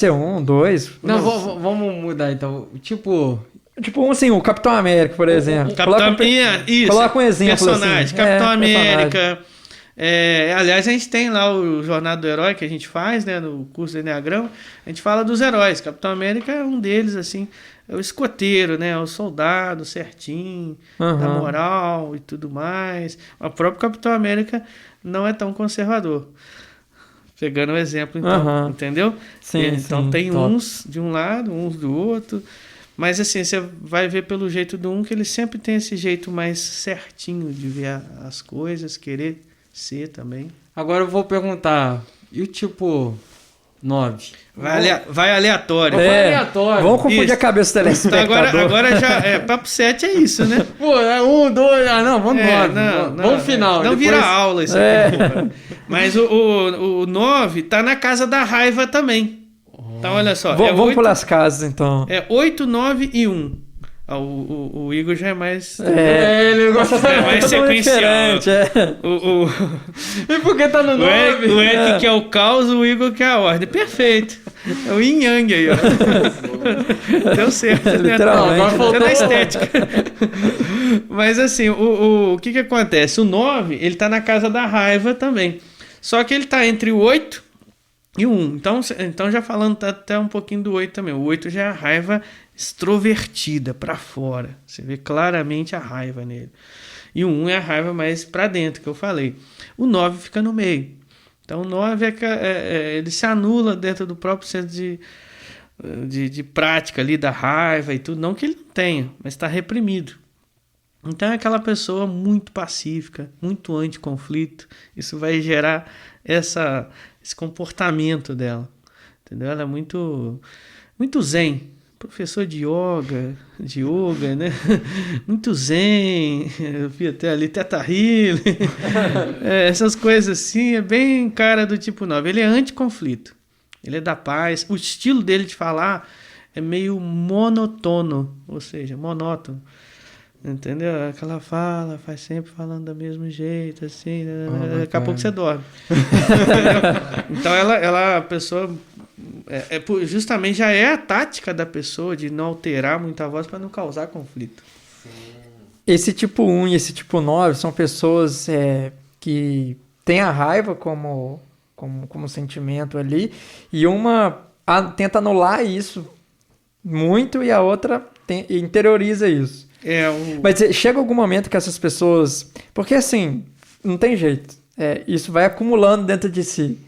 Ser um, dois. Não, vamos mudar então. Tipo Assim, o Capitão América, por exemplo. Coloca um exemplo. Personagem. Assim. Capitão América. Aliás, a gente tem lá o Jornada do Herói que a gente faz, né? No curso do Enneagrama. A gente fala dos heróis. Capitão América é um deles, assim. É o escoteiro, né? O soldado certinho, da moral e tudo mais. O próprio Capitão América não é tão conservador. Pegando o exemplo, então, entendeu? Sim, então tem uns de um lado, uns do outro. Mas assim, você vai ver pelo jeito do um que ele sempre tem esse jeito mais certinho de ver as coisas, querer ser também. Agora eu vou perguntar, e o tipo 9? Vai aleatório. Aleatório. Vamos confundir a cabeça do telespectador. Agora já papo 7 é isso, né? Pô, 1, 2, não, vamos 9. Vamos final. Não depois... vira aula isso aqui. Mas o 9 tá na casa da raiva também. Então, olha só. Vamos pular as casas, então. 8, 9 e 1. O Igor já é mais... ele gosta é mais sequencial. E por que tá no 9? O Eric que é o caos, o Igor que é a ordem. Perfeito. É o yin yang aí, ó. Deu certo, né? Literalmente. Agora faltou na estética. Mas assim, o que acontece? O 9, ele tá na casa da raiva também. Só que ele tá entre o 8 e o 1. Então já falando até um pouquinho do 8 também. O 8 já é a raiva extrovertida, para fora. Você vê claramente a raiva nele. E o 1 é a raiva mais para dentro, que eu falei. O 9 fica no meio. Então o 9 ele se anula dentro do próprio centro de prática ali da raiva e tudo. Não que ele não tenha, mas está reprimido. Então é aquela pessoa muito pacífica, muito anti-conflito. Isso vai gerar esse comportamento dela. Entendeu? Ela é muito, muito zen. Professor de yoga, né? Muito zen. Eu vi até ali Teta Healing. Essas coisas assim, é bem cara do tipo 9. Ele é anti-conflito. Ele é da paz. O estilo dele de falar é meio monotono, ou seja, monótono. Entendeu? Aquela faz sempre falando do mesmo jeito, assim, daqui a pouco você dorme. Então a pessoa justamente já é a tática da pessoa de não alterar muito a voz para não causar conflito. Esse tipo 1 e esse tipo 9 são pessoas que têm a raiva como sentimento ali, e uma tenta anular isso muito e a outra interioriza isso. Mas chega algum momento que essas pessoas... Porque assim, não tem jeito. Isso vai acumulando dentro de si.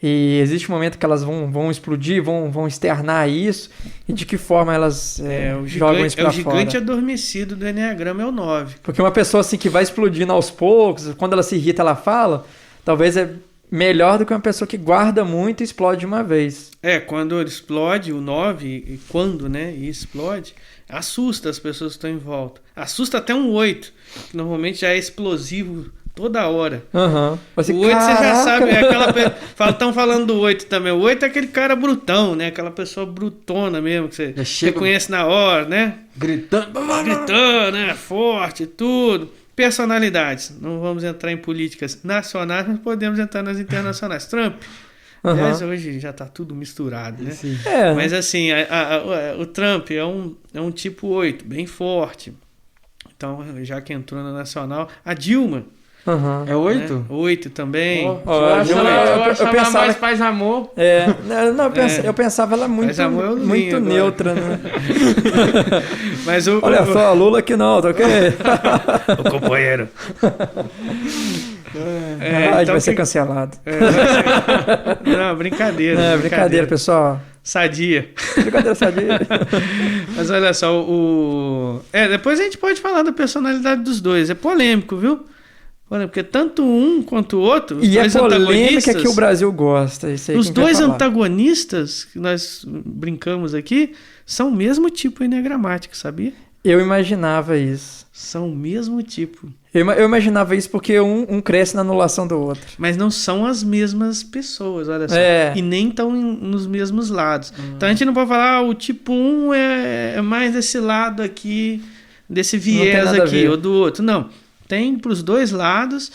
E existe um momento que elas vão explodir, vão externar isso. E de que forma elas jogam isso pra fora. O gigante adormecido do Enneagrama é o 9. Porque uma pessoa assim que vai explodindo aos poucos, quando ela se irrita, ela fala, talvez é melhor do que uma pessoa que guarda muito e explode de uma vez. Quando ele explode, o 9, e quando, né, e explode, assusta as pessoas que estão em volta. Assusta até um 8, que normalmente já é explosivo toda hora. O 8 você já sabe, estão falando do 8 também. O 8 é aquele cara brutão, né? Aquela pessoa brutona mesmo, que você conhece na hora, né? Gritando, né? Forte, tudo. Personalidades. Não vamos entrar em políticas nacionais, mas podemos entrar nas internacionais. Trump. Aliás, hoje já tá tudo misturado, né? Mas assim, o Trump é um tipo 8, bem forte. Então, já que entrou na nacional, a Dilma. É 8? Né? 8 também. Eu achava mais paz e amor. Eu pensava ela muito neutra, né? Mas olha só, Lula que não, tá ok? O companheiro. Então vai ser cancelado. Não, brincadeira. Brincadeira, pessoal. Sadia. Brincadeira sadia. Mas olha só, depois a gente pode falar da personalidade dos dois. É polêmico, viu? Porque tanto um quanto o outro, os dois polêmica que o Brasil gosta. Isso aí os dois antagonistas, que nós brincamos aqui, são o mesmo tipo enneagramático, sabia? Eu imaginava isso. São o mesmo tipo. Eu imaginava isso porque um cresce na anulação do outro. Mas não são as mesmas pessoas, olha só. E nem estão nos mesmos lados. Então a gente não pode falar, o tipo 1 é mais desse lado aqui, desse viés aqui, ou do outro. Não. Tem para os dois lados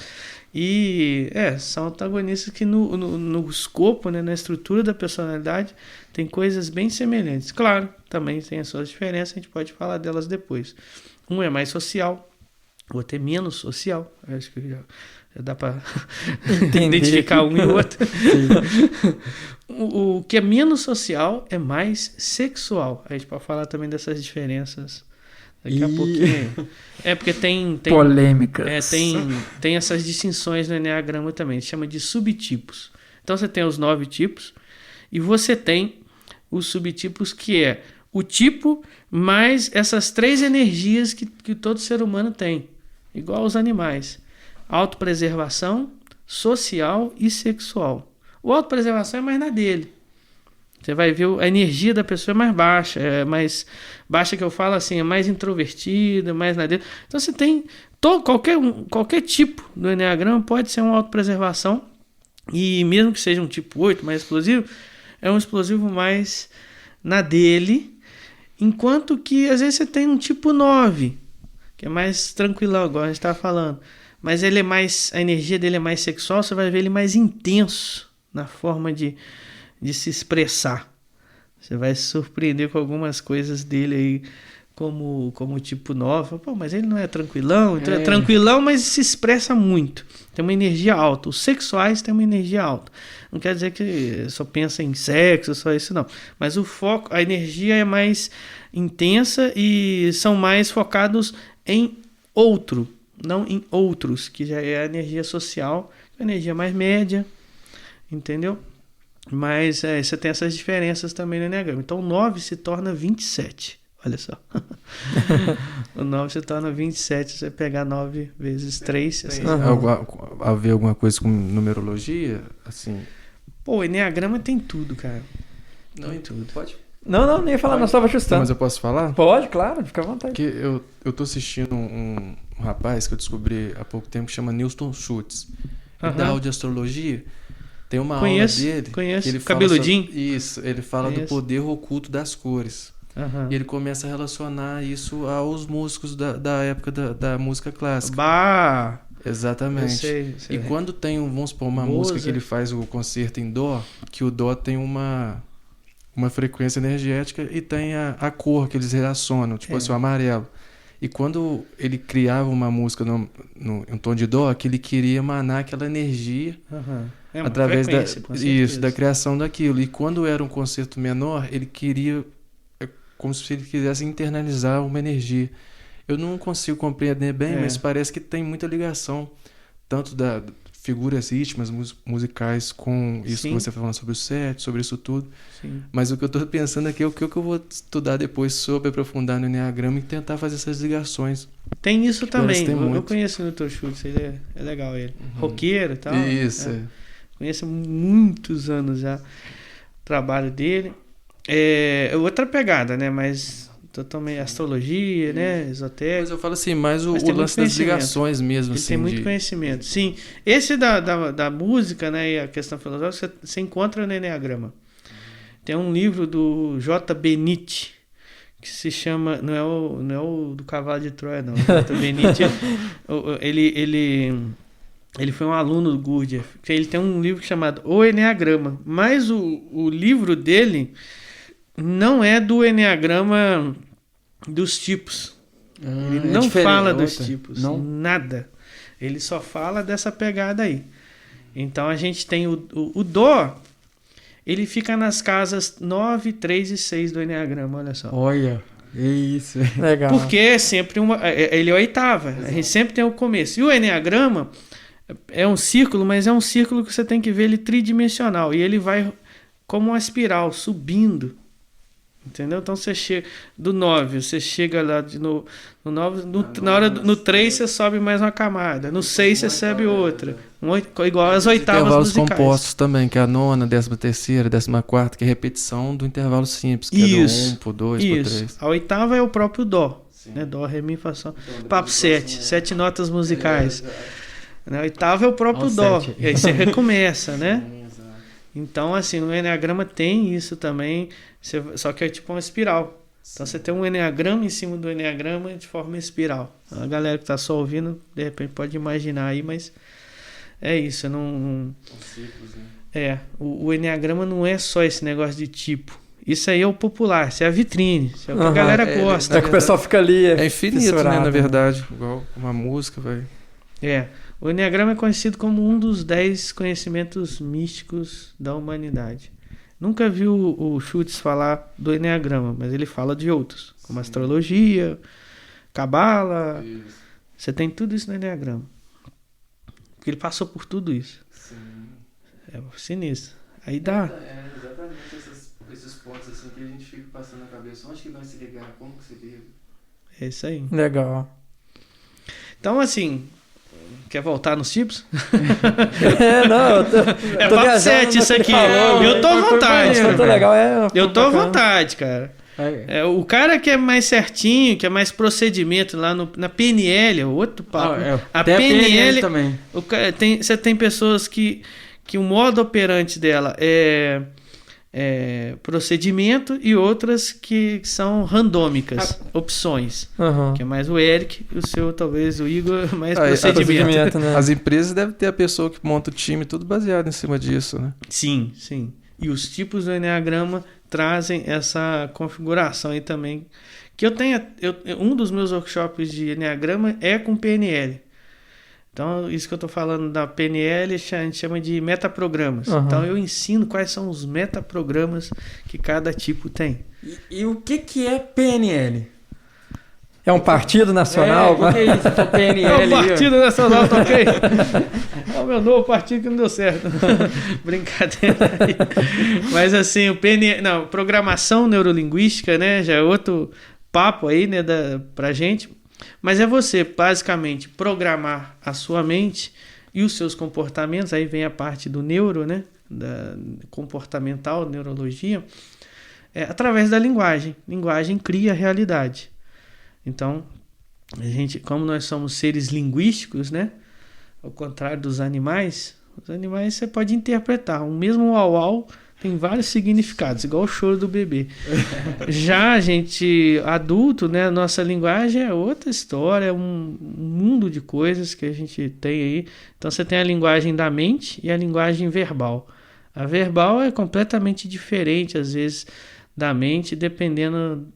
E são antagonistas que no escopo, né, na estrutura da personalidade, tem coisas bem semelhantes. Claro, também tem as suas diferenças, a gente pode falar delas depois. Um é mais social, o outro é menos social. Acho que já dá para identificar um e o outro. O que é menos social é mais sexual. A gente pode falar também dessas diferenças daqui a pouquinho. Porque tem polêmicas. Tem essas distinções no Enneagrama também. A gente chama de subtipos. Então você tem os 9 tipos e você tem os subtipos, que é o tipo mais essas 3 energias que todo ser humano tem, igual aos animais: autopreservação, social e sexual. O autopreservação é mais na dele. Você vai ver a energia da pessoa é mais baixa, que eu falo assim, é mais introvertida, mais na dele. Então você tem qualquer tipo do Enneagrama pode ser uma autopreservação, e mesmo que seja um tipo 8 mais explosivo, é um explosivo mais na dele, enquanto que às vezes você tem um tipo 9, que é mais tranquilão, igual a gente estava falando, mas ele é mais, a energia dele é mais sexual, você vai ver ele mais intenso na forma de se expressar. Você vai se surpreender com algumas coisas dele aí, como tipo 9. Pô, mas ele não é tranquilão? Então é tranquilão, mas se expressa muito. Tem uma energia alta. Os sexuais têm uma energia alta. Não quer dizer que só pensa em sexo, só isso não. Mas o foco, a energia é mais intensa e são mais focados em outro, não em outros, que já é a energia social, a energia mais média, entendeu? Mas você tem essas diferenças também no Enneagrama. Então o 9 se torna 27. Olha só. O 9 se torna 27. Se você pegar 9 vezes 3. Tem a ver alguma coisa com numerologia? Assim. Pô, o Enneagrama tem tudo, cara. Não, tem tudo. Pode? Não, nem ia falar, nós estava ajustando. Mas eu posso falar? Pode, claro, fica à vontade. Porque eu tô assistindo um rapaz que eu descobri há pouco tempo que chama Newton Schultz. Ele dá aula de astrologia. Tem uma aula dele. Conheço. Que ele Cabeludinho. Fala isso, ele fala do poder oculto das cores. E ele começa a relacionar isso aos músicos da época da música clássica. Bah! Exatamente. Sei. E quando tem, vamos supor, uma música que ele faz o concerto em dó, que o dó tem uma frequência energética e tem a cor que eles relacionam, tipo assim, o amarelo. E quando ele criava uma música em tom de dó, que ele queria emanar aquela energia através da criação daquilo. E quando era um concerto menor, ele queria, como se ele quisesse internalizar uma energia. Eu não consigo compreender bem, mas parece que tem muita ligação, tanto da figuras ritmas musicais com isso que você falando sobre o set, sobre isso tudo. Sim. Mas o que eu estou pensando aqui é o que eu vou estudar depois sobre aprofundar no Enneagrama e tentar fazer essas ligações. Tem isso também. Eu conheço o Newton Schultz, ele é legal, ele. Roqueiro e tal. Isso. Conheço há muitos anos já o trabalho dele. É outra pegada, né? Mas totalmente astrologia, né? Esotérica. Mas eu falo assim, mais o lance das ligações mesmo. Ele assim, tem muito conhecimento. Sim. Esse da música, né? E a questão filosófica, você encontra no Enneagrama. Tem um livro do J.B. Nietzsche, que se chama... Não é o do Cavalo de Troia, não. J.B. Nietzsche, ele foi um aluno do Gurdjieff. Ele tem um livro chamado O Enneagrama. Mas o livro dele não é do Enneagrama dos tipos. Ele não fala dos tipos. Não? Nada. Ele só fala dessa pegada aí. Então a gente tem o Dó. Ele fica nas casas 9, 3 e 6 do Enneagrama. Olha só. Olha. É isso. Legal. Porque é sempre ele é a oitava. Exato. A gente sempre tem o começo. E o Enneagrama é um círculo, mas é um círculo que você tem que ver ele tridimensional. E ele vai como uma espiral, subindo. Entendeu? Então você chega do 9, você chega lá no 9, na hora no 3 você sobe mais uma camada, no 6 você sobe outra, igual as oitavas intervalos musicais. Compostos também, que é a 9ª, 13ª, 14ª, que é repetição do intervalo simples, que isso, é do 1 por 2 por 3. A oitava é o próprio Dó, né? Dó, Ré, Mi, Fá, Sol. Papo 7 notas musicais. A oitava é o próprio Dó, e aí você recomeça, né? Então, assim, no Enneagrama tem isso também, só que é tipo uma espiral. Então, você tem um Enneagrama em cima do Enneagrama de forma espiral. A galera que está só ouvindo, de repente, pode imaginar aí, mas É isso, eu não... Ciclos, né? O Enneagrama não é só esse negócio de tipo. Isso aí é o popular, isso é a vitrine, isso é o que a galera gosta. É que o pessoal fica ali. É infinito, né, na verdade. Igual uma música, vai. O Enneagrama é conhecido como um dos 10 conhecimentos místicos da humanidade. Nunca vi o Schultz falar do Enneagrama, mas ele fala de outros, como astrologia, cabala. Você tem tudo isso no Enneagrama. Porque ele passou por tudo isso. Sim. É sinistro. Aí dá. Exatamente esses pontos assim que a gente fica passando na cabeça. Onde que vai se ligar? Como que se liga? É isso aí. Legal. Então, assim, quer voltar nos tipos? Não, eu tô. É papo 7 isso aqui. Eu tô à vontade. Eu tô legal, eu tô à vontade, cara. O cara que é mais certinho, que é mais procedimento lá na PNL, é outro papo. A PNL também. Você tem pessoas que o modo operante dela é procedimento e outras que são randômicas, opções. Que é mais o Eric, e o seu, talvez, o Igor, mais procedimento. Né? As empresas devem ter a pessoa que monta o time, tudo baseado em cima disso, né? Sim. E os tipos do Enneagrama trazem essa configuração aí também. Que um dos meus workshops de Enneagrama é com PNL. Então, isso que eu estou falando da PNL, a gente chama de metaprogramas. Então, eu ensino quais são os metaprogramas que cada tipo tem. E o que é PNL? É um partido nacional? O que é isso? É PNL. É um partido nacional, tá ok? É o meu novo partido que não deu certo. Brincadeira aí. Mas assim, o PNL... Não, programação neurolinguística, né? Já é outro papo aí, né? Pra gente. Mas é você, basicamente, programar a sua mente e os seus comportamentos. Aí vem a parte do neuro, né? Da comportamental, neurologia. Através da linguagem. Linguagem cria realidade. Então, a gente, como nós somos seres linguísticos, né? Ao contrário dos animais, os animais você pode interpretar. O mesmo uau-uau tem vários significados, igual o choro do bebê. Já a gente, adulto, né? Nossa linguagem é outra história, é um mundo de coisas que a gente tem aí. Então, você tem a linguagem da mente e a linguagem verbal. A verbal é completamente diferente, às vezes, da mente, dependendo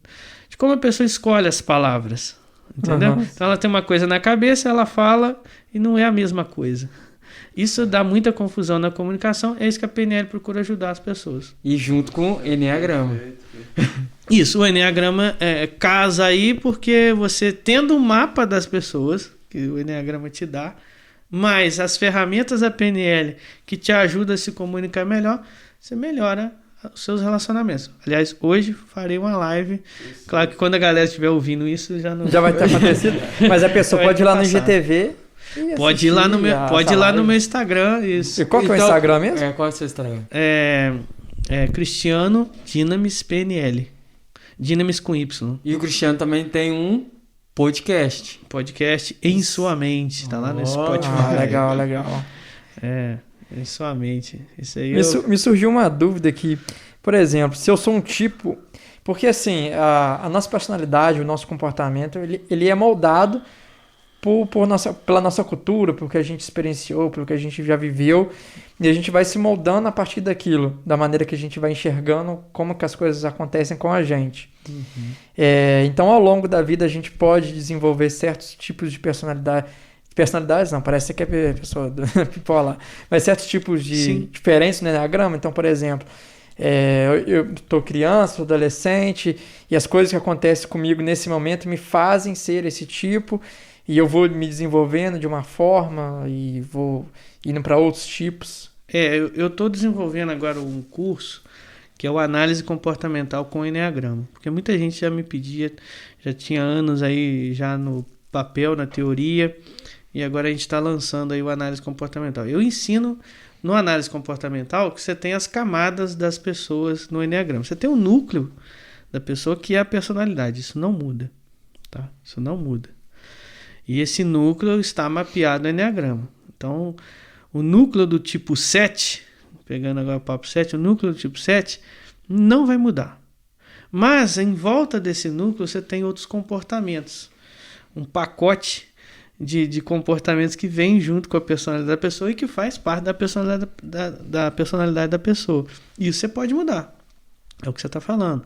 de como a pessoa escolhe as palavras, entendeu? Então ela tem uma coisa na cabeça, ela fala e não é a mesma coisa. Isso dá muita confusão na comunicação, é isso que a PNL procura ajudar as pessoas. E junto com o Enneagrama. Isso, o Enneagrama casa aí porque você tendo um mapa das pessoas, que o Enneagrama te dá, mais as ferramentas da PNL que te ajudam a se comunicar melhor, você melhora os seus relacionamentos. Aliás, hoje farei uma live. Claro que quando a galera estiver ouvindo isso, já vai ter acontecido. Mas a pessoa pode ir lá no IGTV. Pode ir lá no meu Instagram. Isso. E qual que é o Instagram mesmo? Qual é o seu Instagram? Cristiano Dinamis PNL. Dinamis com Y. E o Cristiano também tem um podcast. Podcast Em Sua Mente. Tá lá no Spotify. Legal. Em sua mente. Isso aí me surgiu uma dúvida aqui. Por exemplo, se eu sou um tipo... Porque assim, a nossa personalidade, o nosso comportamento, ele é moldado pela nossa cultura, pelo que a gente experienciou, pelo que a gente já viveu. E a gente vai se moldando a partir daquilo, da maneira que a gente vai enxergando como que as coisas acontecem com a gente. Então, ao longo da vida, a gente pode desenvolver certos tipos de personalidades não, parece que é pessoa do pipola, mas certos tipos de diferenças no Enneagrama. Então, por exemplo, eu tô criança, tô adolescente, e as coisas que acontecem comigo nesse momento me fazem ser esse tipo, e eu vou me desenvolvendo de uma forma e vou indo para outros tipos. Eu tô desenvolvendo agora um curso que é o Análise Comportamental com o Enneagrama, porque muita gente já me pedia, já tinha anos aí já no papel, na teoria, e agora a gente está lançando aí o análise comportamental. Eu ensino no análise comportamental que você tem as camadas das pessoas no Enneagrama. Você tem o núcleo da pessoa que é a personalidade. Isso não muda. Tá? Isso não muda. E esse núcleo está mapeado no Enneagrama. Então, o núcleo do tipo 7, pegando agora o papo 7, o núcleo do tipo 7 não vai mudar. Mas em volta desse núcleo você tem outros comportamentos. Um pacote de comportamentos que vêm junto com a personalidade da pessoa e que faz parte da personalidade da personalidade da pessoa. Isso você pode mudar. É o que você está falando.